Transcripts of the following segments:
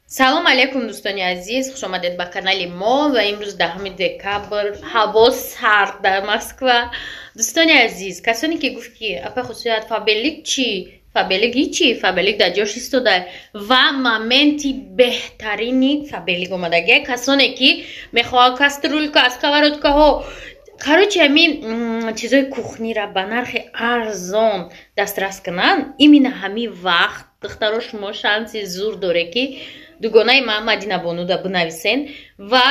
салом алейкум дӯстони азиз, хушомадед ба канали мо ва имрӯз 10 декабр, ҳаво сард дар Москва. Дӯстони азиз, касоне ки гуфт ки апа хусусият фабелик чӣ? Фабелик ҳичи, фабелик дар ҷош истода ва моменти беҳтарини фабелик омадаги касоне ки мехоҳанд кастрюлька, сковородкаҳо, короче ҳамин чизои кухнира ба нархи арзон дастрас кунанд. Именно ҳамин вақт духтаро шумо шанси зур доре ки дугонаи ман Мадина Бонуда бинависен ва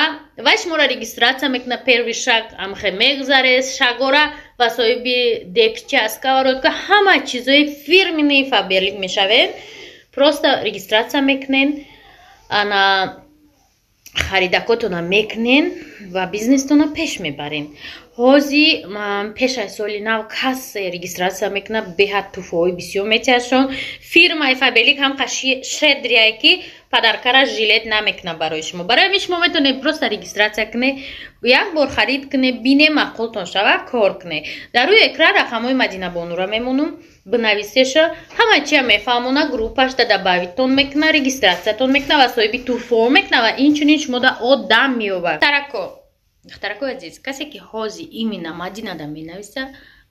шуморо регистратсия мекуна. Первый шаг амхе мегзарес, шагора ва соҳиби депча, сковородка, ҳама чизои фирмении фаберлик мешавед. Просто регистратсия мекунен, ана харидакотона мекунен ва бизнестона пеш мебарен. ҳозир пеш аз соли нав касе регистратсия мекуна, беҳад туҳфаҳои бисёр метиҳашон. Фирмаи фабелик ҳам шедрияе ки падаркара жилет намекуна барои шумо. Барои ҳамин шумо метавонед просто регистратсия кунед, як бор харид кунед, бинед маъқултон шава, кор кунед. Дар рӯи экран рақамҳои Мадина Бонура мемонум, бинависеша, ҳама чия мефаҳмона, группашда дабавитон мекуна, регистратсиятон мекуна ва соҳиби туҳфаҳо мекуна ва инчунин шумода одам меёбад. Духтаракои азиз, касе ки ҳозир именно Мадинада менависа,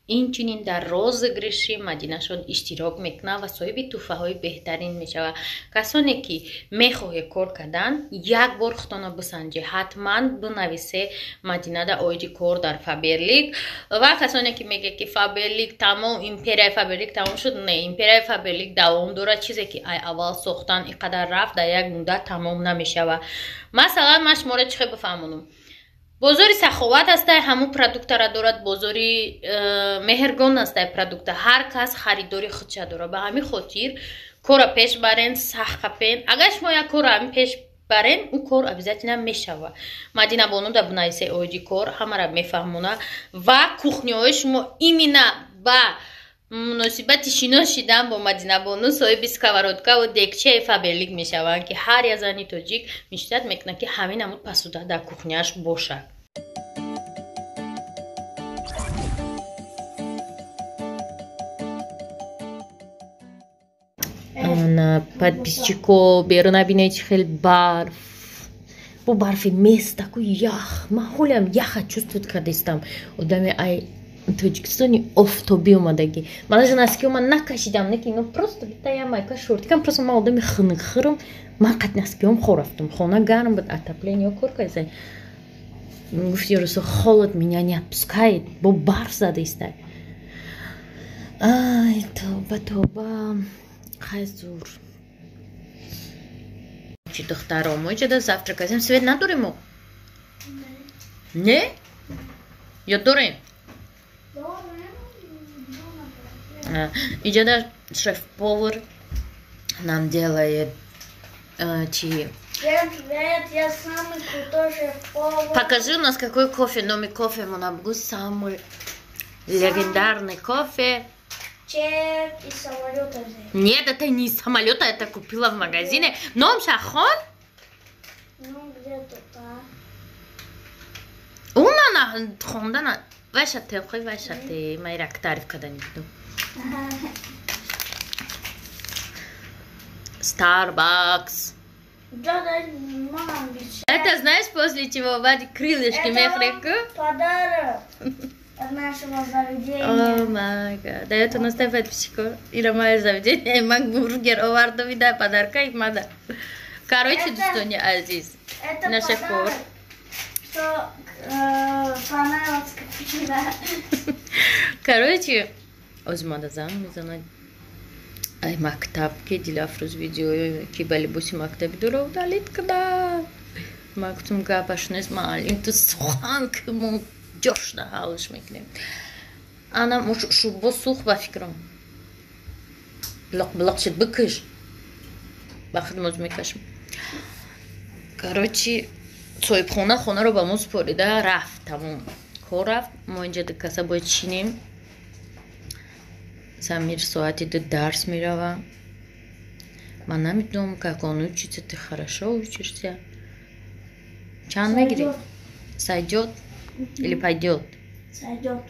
инчунин дар розыгриши Мадинашон иштирок мекуна ва соҳиби туҳфаҳои беҳтарин мешава. Касоне ки мехоҳе кор кардан, як бор худтона бисанҷе, ҳатман бинависе Мадинада оиди кор дар фаберлик. Ва касоне ки меге ки фаберлик тамом, империяи фаберлик тамом шуд, не, империяи фаберлик давом дорад. Чизе ки ай аввал сохтан иқадар рафт, дар як муддат тамом намешава. Масалан ман шуморо чӣ хел бифаҳмонам. бозори Саховат астай ҳамун продуктара дорад, бозори Меҳргон астай продукта, ҳар кас харидори худша дорад. Ба ҳамин хотир кора пеш барен, сахт қапен. Агар шумо як кора ҳамин пеш барен, ӯ кор обязательно мешава. Мадина Бонуда бинависе оиди кор, ҳамара мефаҳмона ва кухняҳои шумо именно ба муносибати шинос шидан бо Мадина Бону соҳиби сковородка ва декчаи фаберлик мешаванд ки ҳар як зани тоҷик мечтад мекунад ки ҳамин ҳамун посуда дар кухняш бошад. Подписчико беру набинед хел барф. Бо барфи мест такой ях. Ман ҳолиам яха чувствует кардистам. Одами ай Тоҷикистони офтобӣ омадаги. Ман даже носкиҳо ман накашидам, неки ино просто бита я майка шортикам, просто ман одами хинхирам. Ман қат носкиҳом хорафтам. Хона гарм буд, отопление кор кардем. Гуфт ёрусо холод меня не отпускает, бо барф зада истай. Ай, тоба. Хазур. Чи духтаро, мо иҷода завтрак азем свет надорем мо? Не? Ё дорем? Иҷода шеф-повар нам делает чи? Привет, я самый крутой шеф-повар. Покажи у нас какой кофе, номер кофе, Монабгу самый легендарный кофе. Чек из самолета. Нет, это не из самолета, это купила в магазине. Ном шахон? Ну, где-то так. Умана хондана. Вашате, хой вашате. Май рак тариф када не буду. Starbucks. Да, мам, Это знаешь, после чего вадик крылышки мехреку? подарок от нашего заведения. О май гад. Дает у нас подписчику. Ира мое заведение. Макбургер оварду вида подарка и мада. Короче, дӯстони азиз. Это Наша подарок, что понравилось вчера. Короче, озмада зам мезанад. Ай мактаб ки Дилафрӯз видеои ки ба либоси мактаби дора удалит када. Мактум гапаш нест, маълим ту сухан ки мо ҷошда ҳалш мекунем. Ана бо сух ба фикрам. Блоқ шуд бикаш. Ба хидмат мекашам. Короче, соҳибхона хонаро ба мо супорида рафт, тамом. Кор рафт, мо инҷа каса бояд чинем. Самир соати 2 дарс мерава. Ман намедонам, как он учится, ты хорошо учишься. Чанд мегири? Сойдёт или пойдёт? Сойдёт.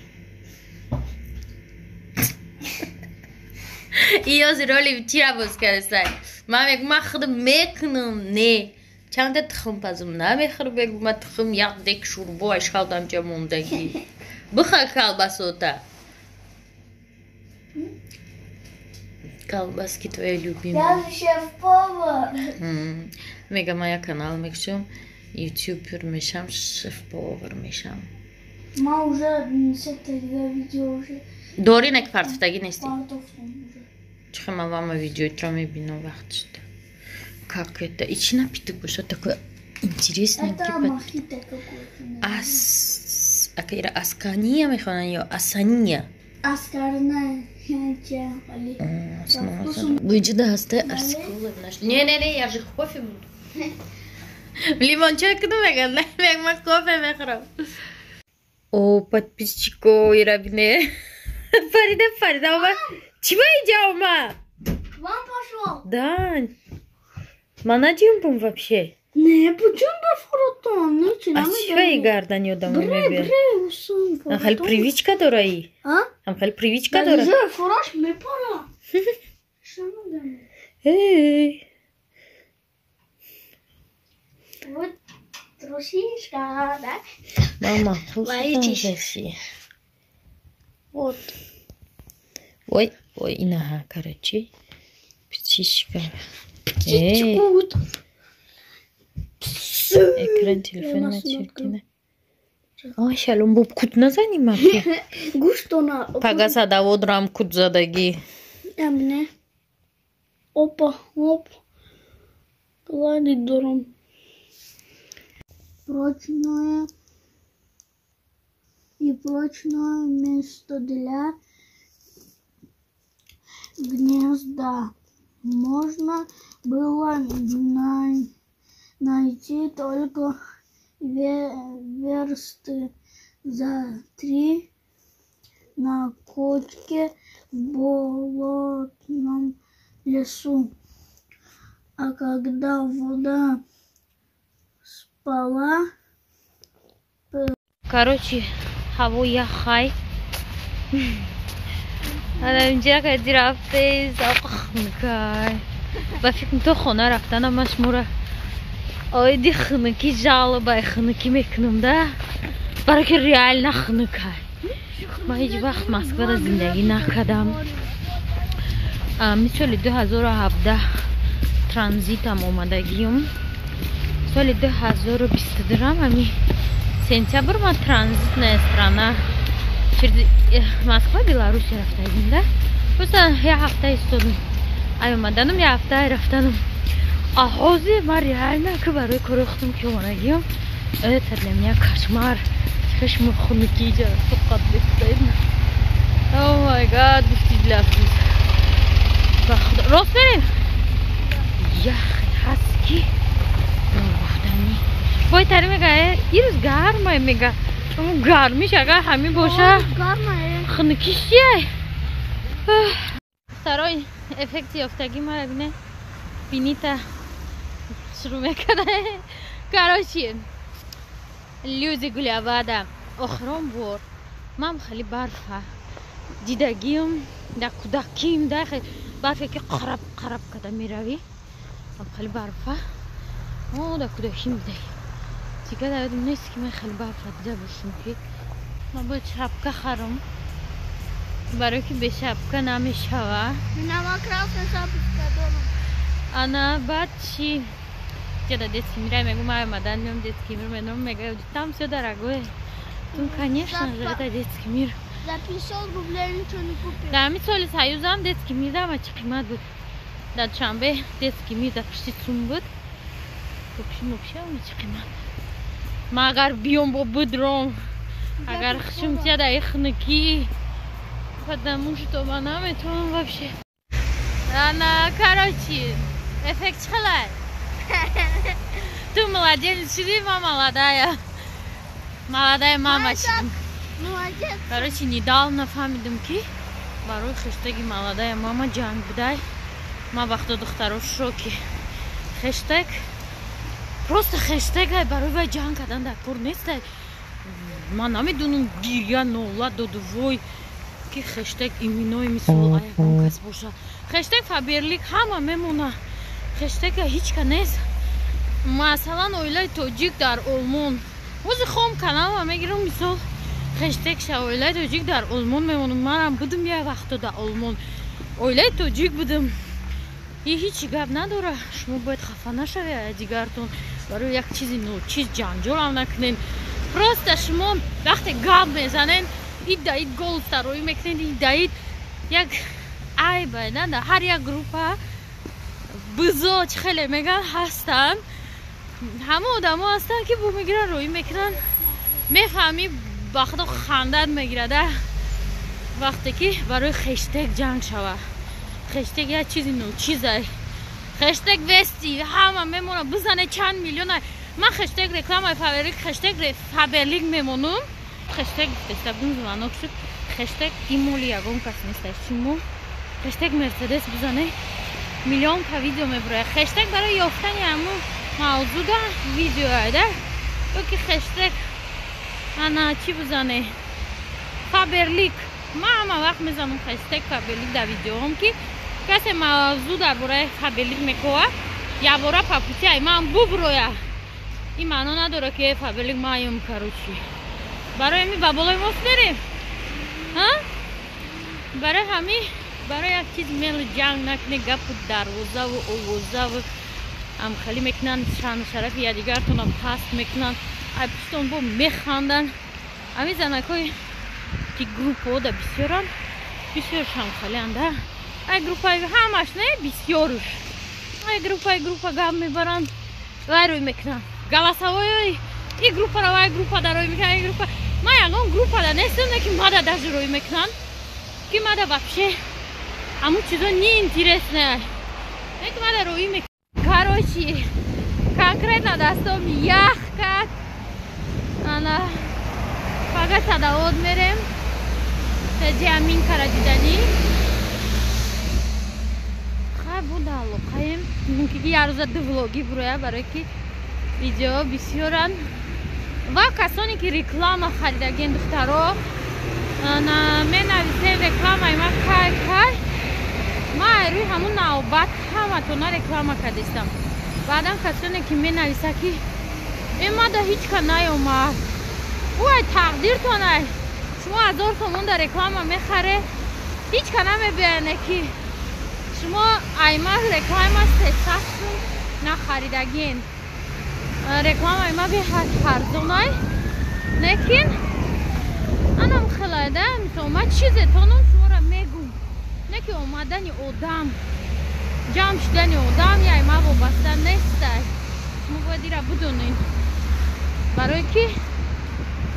И ҳозир роли чӣ равоз кардастай? Мама, махр мекнум, не. Чанда тхым пазым намехр бегума тхым ядек шурбу ашхалдам жамундаги. Быха колбасота. Колбаски твои любимые. Я же шеф-повар. Мега моя канал мекшум. Ютубер мешам, шеф-повар мешам. Ма уже с этого видео уже. Дори нек партфтаги нести. Партовством уже. Чхама вама видео траме бино вахтшта. Как это? Ичи напиток, что такое интересное. Это мохито какое-то. Акира аскания механа ее асания. Аскарная чай. Выйди асте арскулы наш. Не, я же кофе буду. Лимончик меган, мегма кофе мехрам. О, подписчику Ирабине. Фарида, ома. Чего идём, ома? К вам пошел. Да. Манадиум бум вообще. Не, почему бафротон? А чего и гарданью домой мебе? Бре, уsun. Ахал привычка дорай. А? Ахал привычка Да, дорай. же фураж me пора. Что мы делаем? Эй. Вот трусишка, да? Мама, Боитесь? слушай. Вот. Ой, инаха, короче. Птичка. Птичка. Экран телефона черкина. Ай, шалом боб кут назаним афи. Гуштона. Пагаса даводрам кут задаги. Эмне. Опа, оп. Гладить дором. Прочное место для гнезда можно было найти только версты за 3 на кочке в болотном лесу. А когда вода спала... Короче, هوای خای اینجا که رفته زاق میکای و فکر تو خونه رفتنم مشموره آیدی خنکی جالبه خنکی میکنم ده برای که ریال نخنکای ما هیچ وقت مسکو را زندگی نکردم مثل 2017 ترانزیتم اومدگیم سال 2022 همی сентябрь ма транзитная страна Москва, Беларусь рафтагим, да? Просто я хафта историю. Аймаданом я хафта рафтаном. А хози ма реально кабарой корохтом кёманагим. Это для меня кошмар. Кошмар хунуки жара сукат бестайм. О май гад, бифтидля физ. Ростерин. Я хаски. وای تری میگه این روز گرمه میگه اون گرمیش اگر همین باشه خنکیشیه سرای افکت یافتگی ما رو بینه بینیتا شروع میکنه کاراشی لیوزی گلیابادا اخرام بور من خیلی برفه دیدگیم در کودکیم در برفه که قرب کده میروی خیلی برفه در کودکیم میده دیگه در نیست که من خیلی برفت دیده باشم که من باید شبکه خرم برای که به شبکه نمیشوه انا بعد چی جدا детский мир я могу мадам днем детский мир мы мега там все дорогое ну конечно же это детский мир за 500 рублей ничего не купил да мы соли союзам детский мир да мачи قیمت بود در شنبه детский мир да почти сум بود вообще мачи قیمت ما اگر بیام با بدرم اگر خشم تیا در خنکی خودمون تو من نمیتونم вообще انا короче эффект خلای ты молодец шли мама молодая мама молодец короче недавно фамилдим ки барои хэштеги молодая мама джанг будай ма вақто духтаро шоки хэштег просто хэштег барои вай джанг кардан дар кор нест ман намедунам гирья нола доду вой ки хэштег иминои мисол аягон кас боша хэштег фаберлик ҳама мемона хештега ҳичка нест. Масалан оилаи тоҷик дар олмон ози хом канала мегирам мисол хештегша оилаи тоҷик дар олмон мемонам. Манам будам як вақто дар олмон оилаи тоҷик будам. И ҳичи гап надора. Шумо бояд хафа нашавед дигартон барои як чизи ночиз ҷанҷолам накунед. Просто шумо вақте гап мезанед ид да ид голстароӣ мекунед, ид да ид як айба да ҳар як группа бизоч хеле меган ҳастанд. ҳама одамо ҳастанд ки бо мегиран роӣ мекунанд. мефаҳмӣ ба худо хандат мегирад вақте ки барои хештег ҷанг шавад. хештег як чизи ночизай. хештег вести ҳама мемонад бизане чанд миллиона. ман хештег рекламаи фаберлик хештег фаберлик мемонам. хештег дестабдун звонок шуд. хештег имоли ягон кас несташ. шумо хештег мерседес бизане миллионка видео мебурад. хештег барои ёфтани ҳамун мавзуда видео айда. ёки хештег ана чӣ бизане фаберлик. ман ҳама вақт мезанам хештег фаберлик дар видеоам ки касе мавзу дар бораи фаберлик мекова ябора папути ай ман буброя. ин маъно надора ки фаберлик маём карочи. барои ҳамин ба болои мост берем. барои ҳамин барои як чиз мели ҷанг накунед. гапу дарвозаву овозаву амхалӣ мекунанд. шаъну шарафи якдигартонам паст мекунанд. ай пуштон бо механданд. ҳамин занакҳои ки группаҳо да бисёранд бисёр шамхалианда. ай группаи ҳамаш не бисёруш. ай группа гап мебаранд вай рӯй мекунанд. галасавои и группаро вай группа да рӯй мекунанд. группа ман ягон группа да нестам ки мада даже рӯй мекунанд ки мада вообще ҳамун чизо не интересное не ки мада рӯй мекунанд. короче конкретно дастом ях кард. ана фақат садовод мерем таҷи ҳамин кара дидани хай буда алоқаем мумкин ки як рӯза ду влоги буроя барое ки видео бисёранд ва касоне ки реклама харидагин духтаро менависем рекламаи ман кай ман рӯи ҳамун навбат ҳаматона реклама кардистам. баъдан касоне ки менависа ки мада ҳичка наёмад ой тақдиртонай шумо 1000 сомон дар реклама мехаре ҳичка намебиёне ки шумо аймак реклама 300 сум нахаридагин. рекламаи ма беҳад арзонай лекин анам хелайда мисол ма чизетонам шуморо мегум не ки омадани одам ҷамъ шудани одам яй ма вобаста нестай. шумо бояд ира бидонед барое ки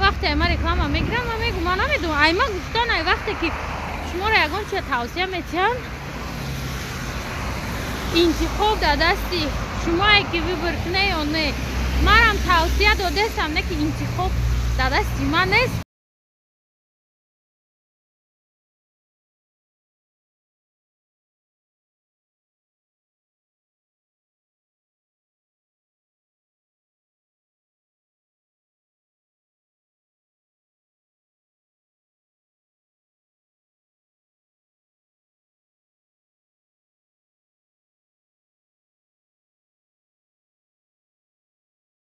вақте айма реклама мегирам ман мегум ман намедонам айма гуфтан ай вақте ки шуморо ягон чиз тавсия метиҳанд интихоб дар дасти шумое ки выбор кунед ё не. манам тавсия додестам не ки интихоб дар дасти ман нест.